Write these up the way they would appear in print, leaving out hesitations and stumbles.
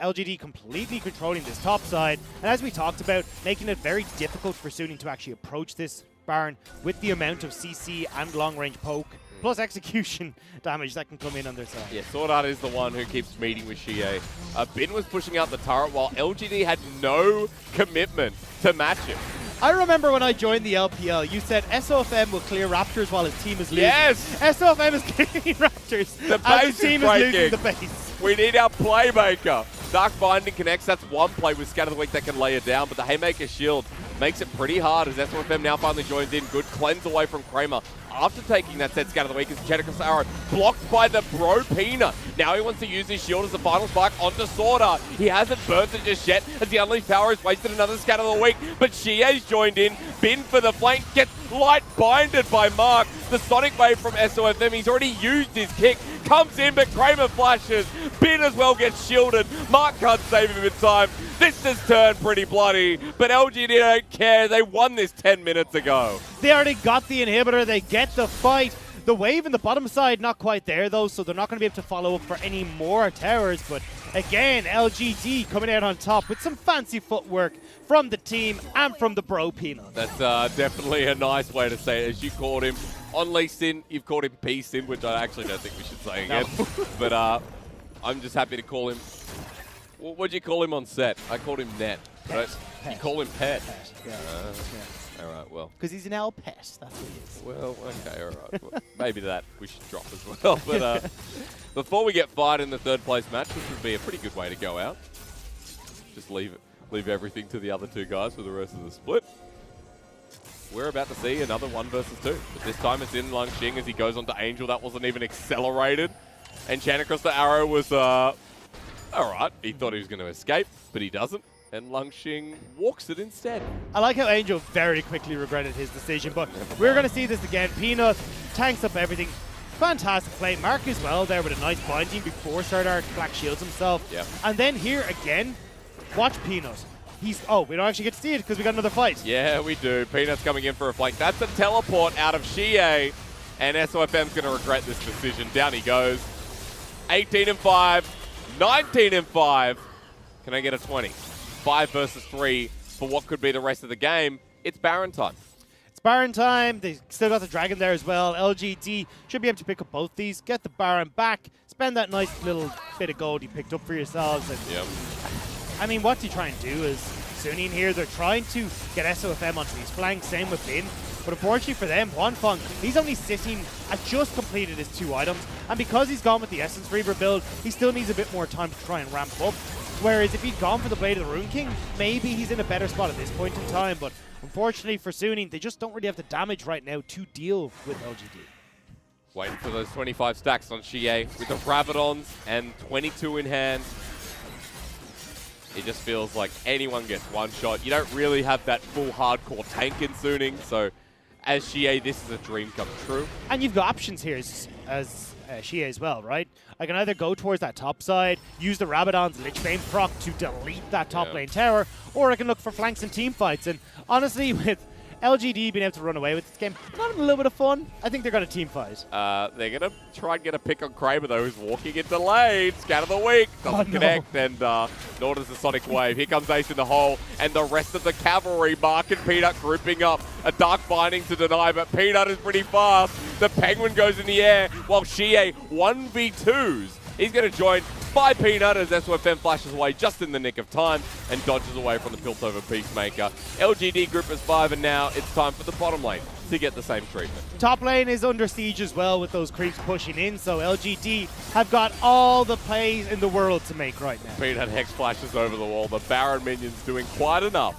LGD completely controlling this top side, and as we talked about, making it very difficult for Suning to actually approach this Baron with the amount of CC and long-range poke, plus execution damage that can come in on their side. Yeah, Sword Art is the one who keeps meeting with Xie. Bin was pushing out the turret while LGD had no commitment to match him. I remember when I joined the LPL, you said SOFM will clear Raptors while his team is losing. Yes! SOFM is clearing Raptors The base his team is is losing the base. We need our playmaker. Dark Binding connects. That's one play with Scatter the Weak that can lay it down, but the Haymaker shield makes it pretty hard as SOFM now finally joins in. Good cleanse away from Kramer. After taking that set, Scatter the Weak, as Jenicus arrow blocked by the bro Peanut. Now he wants to use his shield as the final spark onto Sword Art. He hasn't burnt it just yet as the Unleashed Power has wasted another Scatter the Weak, but Xie's joined in. Bin for the flank, gets light binded by Mark. The Sonic Wave from SOFM, he's already used his kick. Comes in, but Kramer flashes. Bin as well gets shielded. Mark can't save him in time. This has turned pretty bloody, but LGD don't care. They won this 10 minutes ago. They already got the inhibitor. They get the fight. The wave in the bottom side, not quite there, though, so they're not going to be able to follow up for any more towers. But again, LGD coming out on top with some fancy footwork from the team and from the bro Peanut. That's definitely a nice way to say it. As you called him on Lee Sin, you've called him P Sin, which I actually don't think we should say again. No. But I'm just happy to call him. What'd you call him on set? I called him Net. Right? You call him Pet. Pet. Yeah. All right, well. Because he's an L pet, that's what he is. Well, okay, all right. Well, maybe that we should drop as well. But before we get fired in the third place match, which would be a pretty good way to go out, just leave everything to the other two guys for the rest of the split. We're about to see another 1 versus 2. But this time it's in Lungxing as he goes on to Angel. That wasn't even accelerated. And Chan across the arrow was, all right. He thought he was going to escape, but he doesn't. And Lungxing walks it instead. I like how Angel very quickly regretted his decision, but we're going to see this again. Peanut tanks up everything. Fantastic play. Mark as well there with a nice binding before Sardar Black shields himself. Yep. And then here again, watch Peanut. Oh, we don't actually get to see it because we got another fight. Yeah, we do. Peanut's coming in for a flank. That's a teleport out of Xie. And SOFM's going to regret this decision. Down he goes. 18-5. 19-5. Can I get a 20? 5 versus 3 for what could be the rest of the game. It's Baron time. It's Baron time. They still got the Dragon there as well. LGD should be able to pick up both these. Get the Baron back. Spend that nice little bit of gold you picked up for yourselves. And yep. I mean, what you try and do is, Suning here, they're trying to get SOFM onto these flanks. Same with Bin. But unfortunately for them, Wanfeng, he's only sitting at just completed his 2 items. And because he's gone with the Essence Reaver build, he still needs a bit more time to try and ramp up. Whereas if he'd gone for the Blade of the Rune King, maybe he's in a better spot at this point in time. But unfortunately for Suning, they just don't really have the damage right now to deal with LGD. Waiting for those 25 stacks on Xie with the Rabadons and 22 in hand. It just feels like anyone gets one shot. You don't really have that full hardcore tank in Suning, so as Xie, this is a dream come true. And you've got options here as Xie as well, right? I can either go towards that top side, use the Rabadon's Lich Bane proc to delete that top lane tower, or I can look for flanks and team fights. And honestly, with LGD being able to run away with this game, not a little bit of fun. I think they're going to team fight. They're going to try and get a pick on Kramer, though, who's walking into lane. Scatter the Weak. Doesn't connect, and nor does the Sonic Wave. Here comes Ace in the hole, and the rest of the cavalry, Mark and Peanut grouping up. A Dark Binding to deny, but Peanut is pretty fast. The Penguin goes in the air, while Xie 1v2s. He's going to join by Peanut as SOFM flashes away just in the nick of time and dodges away from the Piltover Peacemaker. LGD group is 5, and now it's time for the bottom lane to get the same treatment. Top lane is under siege as well with those creeps pushing in, so LGD have got all the plays in the world to make right now. Peanut Hex flashes over the wall. The Baron minions doing quite enough.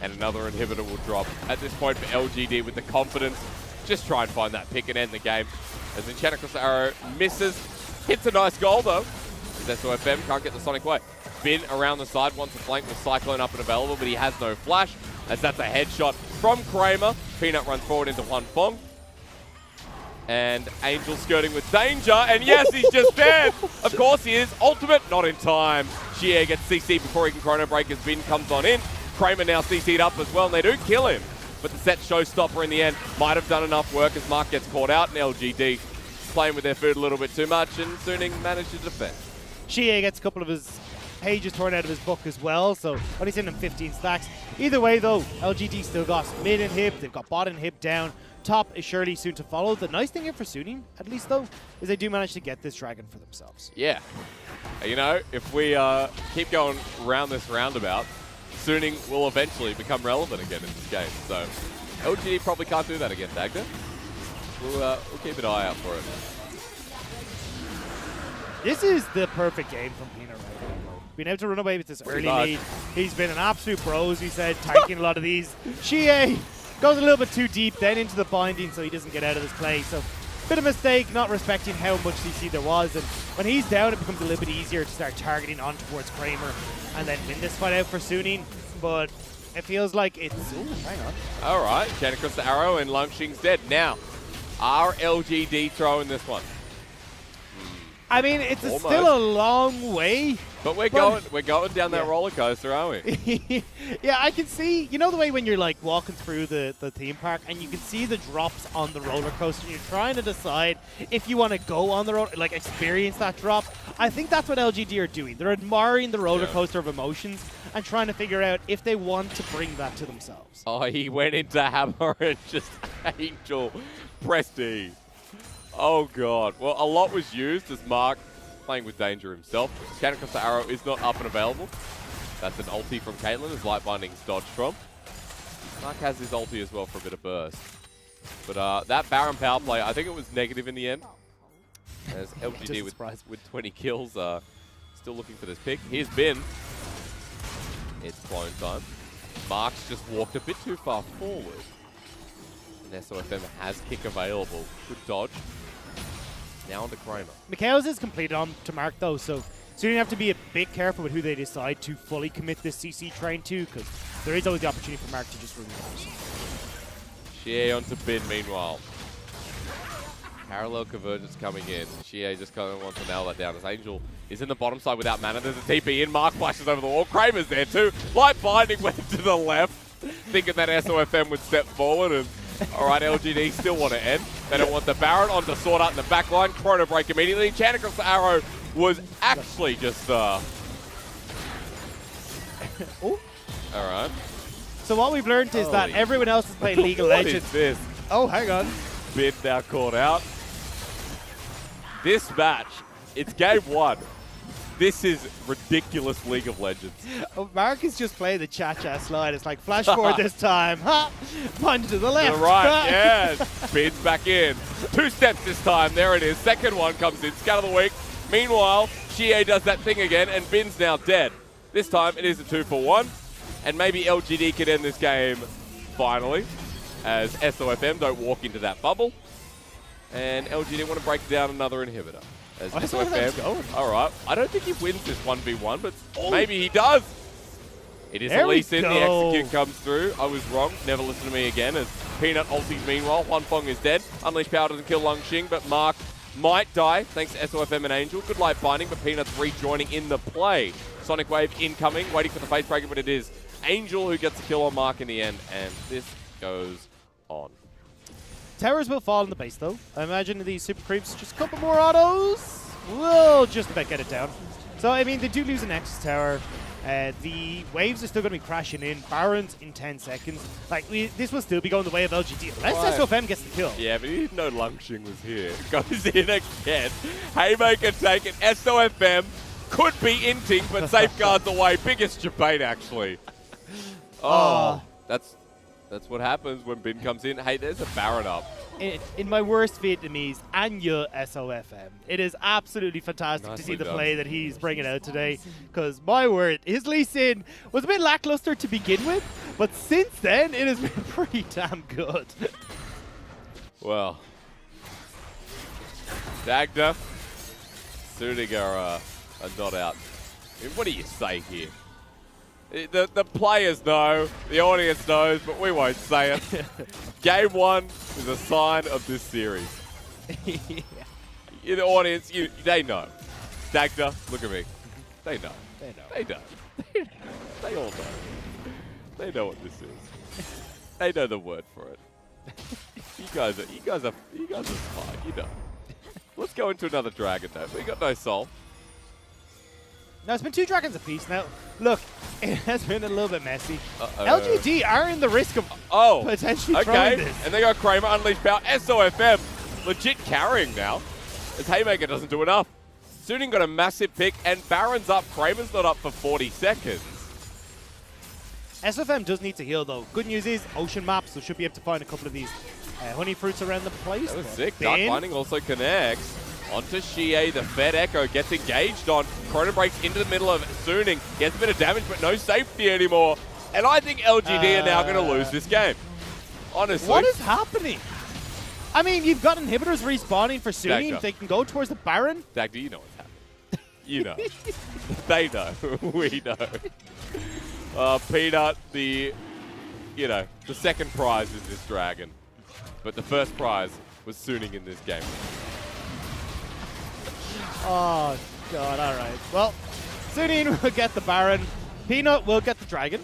And another inhibitor will drop at this point for LGD with the confidence. Just try and find that pick and end the game. As Enchantress Arrow misses. Hits a nice goal, though. As SOFM can't get the Sonic Wave. Bin around the side, wants a flank with Cyclone up and available, but he has no flash, as that's a headshot from Kramer. Peanut runs forward into Wanfeng. And Angel skirting with danger, and yes, he's just dead! Of course he is. Ultimate, not in time. Xie gets CC'd before he can Chrono Break as Bin comes on in. Kramer now CC'd up as well, and they do kill him. But the set showstopper in the end might have done enough work as Mark gets caught out, and LGD playing with their food a little bit too much, and Suning managed to defend. Xie gets a couple of his page is torn out of his book as well, so only sending him 15 stacks. Either way, though, LGD still got mid inhib, they've got bot inhib down. Top is surely soon to follow. The nice thing here for Suning, at least, though, is they do manage to get this dragon for themselves. Yeah. You know, if we keep going round this roundabout, Suning will eventually become relevant again in this game. So LGD probably can't do that again, Dagda. We'll keep an eye out for it. This is the perfect game from Peanut right now. Being able to run away with this early lead. He's been an absolute pro, as we said, tanking a lot of these. Xie goes a little bit too deep, then into the binding, so he doesn't get out of this play. So, bit of mistake, not respecting how much CC there was. And when he's down, it becomes a little bit easier to start targeting on towards Kramer and then win this fight out for Suning. But it feels like it's... Ooh, hang on. All right, Chen across the arrow, and Lungxing's dead. Now, are LGD throwing this one? I mean, it's still a long way. But we're going down that roller coaster, aren't we? Yeah, I can see, you know the way when you're like walking through the theme park and you can see the drops on the roller coaster and you're trying to decide if you want to go on the roller, like experience that drop. I think that's what LGD are doing. They're admiring the roller coaster of emotions and trying to figure out if they want to bring that to themselves. Oh, he went into Hammer and just Angel pressed E. Oh, God. Well, a lot was used as Mark playing with danger himself. Scan across the arrow is not up and available. That's an ulti from Caitlyn as Light Binding's dodged from. Mark has his ulti as well for a bit of burst. But that Baron power play, I think it was negative in the end. As LGD with 20 kills, still looking for this pick. Here's Bin. It's clone time. Mark's just walked a bit too far forward. And SOFM has kick available. Good dodge. Now on to Kramer. Mikhail's is completed on to Mark, though, so you have to be a bit careful with who they decide to fully commit this CC train to, because there is always the opportunity for Mark to just remove. Xie onto Bin, meanwhile. Parallel convergence coming in. Xie just kind of wants to nail that down as Angel is in the bottom side without mana. There's a TP in. Mark flashes over the wall. Kramer's there too. Light Binding went to the left, thinking that SOFM would step forward. And all right, LGD still want to end. They don't want the Baron onto Sword Art in the back line. Chrono break immediately. Chan across the arrow was actually just... All right. So what we've learned is that everyone else is playing League of Legends. What is this? Oh, hang on. Bin now caught out. This match, it's game one. This is ridiculous League of Legends. Oh, Mark is just playing the cha-cha slide. It's like flash forward this time. Ha! Punch to the left. To the right, yes. Bin's back in. 2 steps this time. There it is. Second one comes in. Scat of the week. Meanwhile, Xie does that thing again, and Bin's now dead. This time it is a 2-for-1. And maybe LGD could end this game finally, as SOFM don't walk into that bubble. And LGD want to break down another inhibitor. As SOFM, all right. I don't think he wins this 1v1, but maybe he does. It is Elise in. The execute comes through. I was wrong. Never listen to me again. As Peanut ulties meanwhile. Huanfeng is dead. Unleash Power doesn't kill Lungxing, but Mark might die thanks to SOFM and Angel. Good Light Binding, but Peanut's rejoining in the play. Sonic Wave incoming, waiting for the face breaker, but it is Angel who gets the kill on Mark in the end, and this goes on. Towers will fall in the base, though. I imagine these super creeps, just a couple more autos, will just about get it down. So, I mean, they do lose an Nexus tower. The waves are still going to be crashing in. Barons in 10 seconds. Like, this will still be going the way of LGD, unless SOFM gets the kill. Yeah, but he didn't know Lungxing was here. Goes in again. Haymaker taken. SOFM could be inting, but safeguards away. Biggest debate, actually. Oh, that's what happens when Bin comes in. Hey, there's a Baron up. In my worst Vietnamese, Anya SOFM. It is absolutely fantastic to see the play that he's bringing out today. Because, my word, his Lee Sin was a bit lackluster to begin with, but since then, it has been pretty damn good. Well, Dagda, Suning are not out. I mean, what do you say here? The players know, the audience knows, but we won't say it. Game one is a sign of this series. The audience, they know. Dagda, look at me. They know. They know. They all know. They know what this is. They know the word for it. You guys are smart. You know. Let's go into another dragon though. We got no soul. No, it's been 2 dragons apiece. Now, look, it has been a little bit messy. LGD are in the risk of potentially throwing this. And they got Kramer, Unleash Power, SOFM, legit carrying now, as Haymaker doesn't do enough. Suning got a massive pick, and Baron's up. Kramer's not up for 40 seconds. SFM does need to heal, though. Good news is, Ocean Map, so should be able to find a couple of these honey fruits around the place. That was sick. Dark Binding also connects. Onto Xie, the Fed Echo gets engaged on. Chrono breaks into the middle of Suning. Gets a bit of damage, but no safety anymore. And I think LGD are now going to lose this game. Honestly. What is happening? I mean, you've got inhibitors respawning for Suning. They can go towards the Baron. Zach, do you know what's happening? You know. They know. We know. Peanut, the second prize is this dragon. But the first prize was Suning in this game. Oh, God, all right. Well, Suning will get the Baron. Peanut will get the dragon.